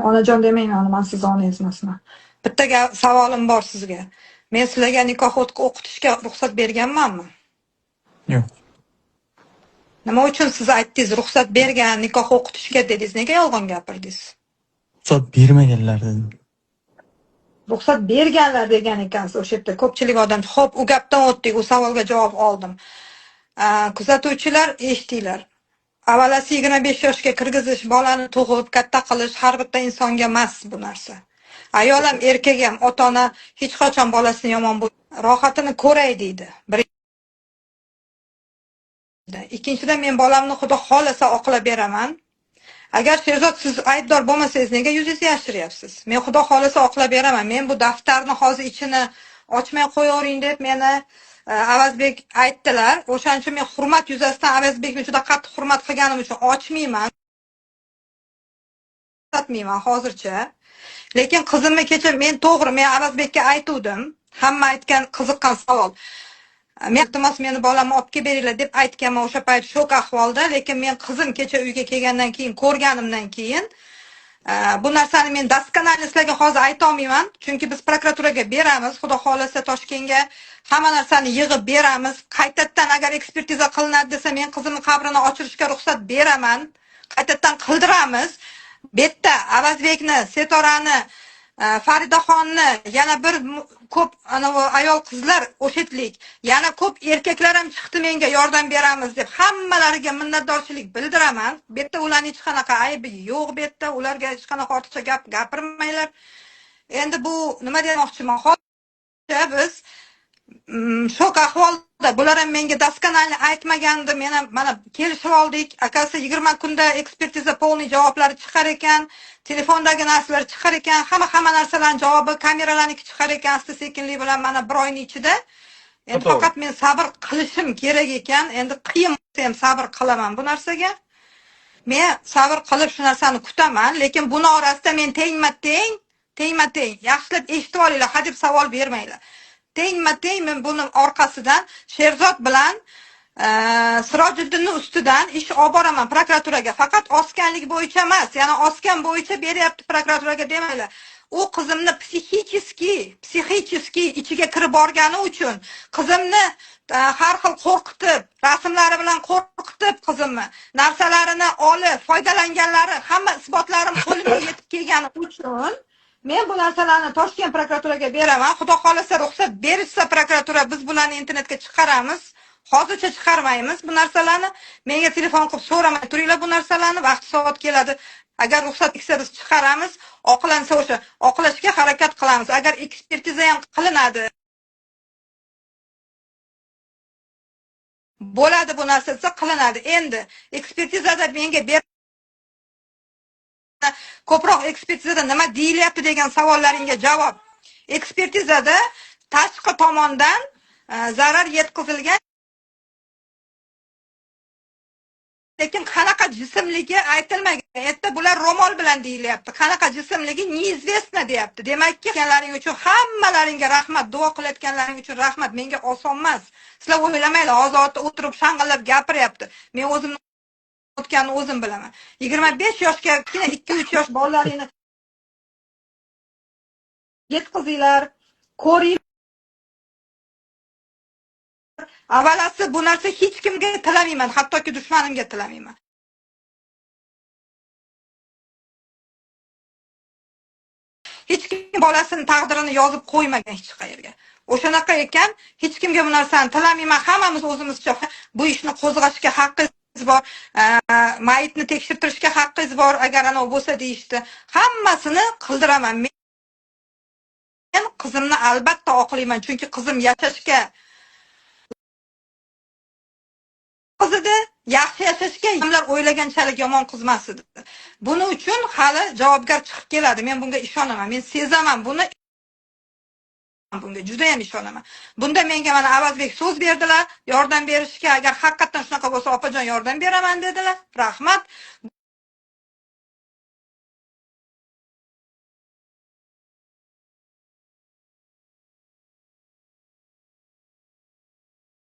Onajon demayman, man sizni onangiz emasman. Bitta savolim bor sizga. Men sizlarga nikoh o'qitishga ruxsat berganmanmi? Yo'q. Nima uchun siz aytdingiz ruxsat bergan, nikoh o'qitishga dedingiz? Nega yolg'on gapirdingiz? Ruxsat bermaganlar dedim. Ruxsat berganlar degan ekansiz o'sha yerda. Ko'pchilik odam, xo'p, u gapdan o'tdik, u savolga javob oldim. Kuzatuvchilar eshitinglar. Avalasi 25 yoshga kirgizish, bolani tug'ib, katta qilish har bitta insonga emas bu narsa. Ayol ham, erkak ham, ota-ona hech qachon bolasini yomon rohatini ko'ray deydi. Ikkinchidan, men bolamni xudo xolasa oqlab beraman. Agar Sherzod siz aybdor bo'lmasangiz, nega yuzingizni yashiryapsiz? Men xudo xolasa oqlab beraman. Men bu daftarni hozir ichini ochmay qo'yavering deb meni Avazbek aytdilar. O'shaning uchun men hurmat yuzasidan Avazbekni juda qattiq hurmat qilganim uchun ochmayman. Hozircha. Lekin qizimni kecha men to'g'ri, men Avazbekka aytuvdim. Hamma aytgan qiziqqan savol. Men iltimos meni bolamni olib kelib beringlar deb aytganman o'sha payt shok ahvolda, lekin men qizim kecha uyga kelgandan keyin, ko'rganimdan keyin bu narsani men doskонально sizlarga hozir ayta olmayman, chunki biz prokuraturaga beramiz, xudo xolasa Toshkentga hamma narsani yig'ib beramiz. Qaytadan agar ekspertiza qilinadi desa, men qizimning qabrini ochirishga ruxsat beraman. Qaytadan qildiramiz. Bu yerda Avazbekni, Setorani, Faridaxonni, yana bir ko'p ayol qizlar o'shetlik, yana ko'p erkaklar ham chiqdi menga yordam beramiz deb hammalariga minnatdorchilik bildiraman. Bu yerda ularning hech qanaqa aybi yo'q, bu yerda ularga hech qanaqa ortiqcha gap gapirmanglar. Endi bu nima demoqchiman? Hozir biz shok ahvolda, bular ham menga doskонально aytmagandi, men ham mana kelishib oldik. Akasi 20 kunda ekspertiza polniy javoblar chiqar ekan, telefondagi narsalar chiqar ekan, hamma narsalarning javobi, kameralarniki chiqar ekan, asta-sekinlik bilan mana bir oyning ichida. Endi faqat men sabr qilishim kerak ekan. Endi qiyin bo'lsa ham sabr qilaman bu narsaga. Men sabr qilib shu narsani kutaman, lekin buni orasida men tengma-teng, yaxshilab eshitib olinglar, hadeb savol bermanglar. Tengma-teng men buni orqasidan Sherzod bilan Sirojiddinning ustidan ish olib boraman prokuraturaga. Faqat osganlik bo'yicha emas, yana osgan bo'yicha beryapti prokuraturaga demanglar. U qizimni psixически ichiga kirib borgani uchun, qizimni har xil qo'rqitib, rasmlari bilan qo'rqitib, qizimni narsalarini olib, foydalanganlari, hamma isbotlarim qo'limga yetib kelgani uchun men bu narsalarni Toshkent prokuraturaga beraman. Xudo xolasa ruxsat berishsa prokuratura, biz bularni internetga chiqaramiz. Hozircha chiqarmaymiz bu narsalarni. Menga telefon qilib so'ramay turinglar bu narsalarni, vaqti soat keladi. Agar ruxsat etsa biz chiqaramiz, oqlansa o'sha oqlashga harakat qilamiz. Agar ekspertiza ham qilinadi, bo'ladi bu narsa desa qilinadi. Endi ekspertizada menga ko'proq ekspertizada nima deyilyapti degan savollaringga javob. Ekspertizada tashqi tomondan zarar yetkazilgan, lekin qanaqa jismligi aytilmagan. Erta bular ro'mol bilan deyilyapti. Qanaqa jismligi neizvestna deyapti. Demakki, kenlaring uchun hammalaringga rahmat, duo qilayotganlaring uchun rahmat. Menga oson emas. Sizlar o'ylamanglar, hozir o'tirib shang'illab gapiryapti. Men o'zim o'tganini o'zim bilaman. 25 yoshga 2-3 yosh bolalaringni yetkazinglar, ko'ringlar. Avalasi bu narsa hech kimga tilamayman, hattoki dushmanimga tilamayman. Hech kim bolasini taqdirini yozib qo'ymagan hech qayerga. O'shanaqa ekan, hech kimga bu narsani tilamayman. Hammamiz o'zimizcha bu ishni qo'zg'ashga haqqingiz bor, mayitni tekshirtirishga haqqingiz bor, agar ana bo'lsa deyishdi. Hammasini qildiraman. Men qizimni albatta oqlayman, chunki qizim yashashga qizida yaxshi yashashga hamlar o'ylaganchalik yomon qizmas edi. Buning uchun hali javobgar chiqib keladi. Men bunga ishonaman. Men sezaman buni. Bunga juda ham ishonaman. Bunda menga mana Avazbek so'z berdilar, yordam berishga. Agar haqiqatan shunaqa bo'lsa, opajon yordam beraman dedilar. Rahmat.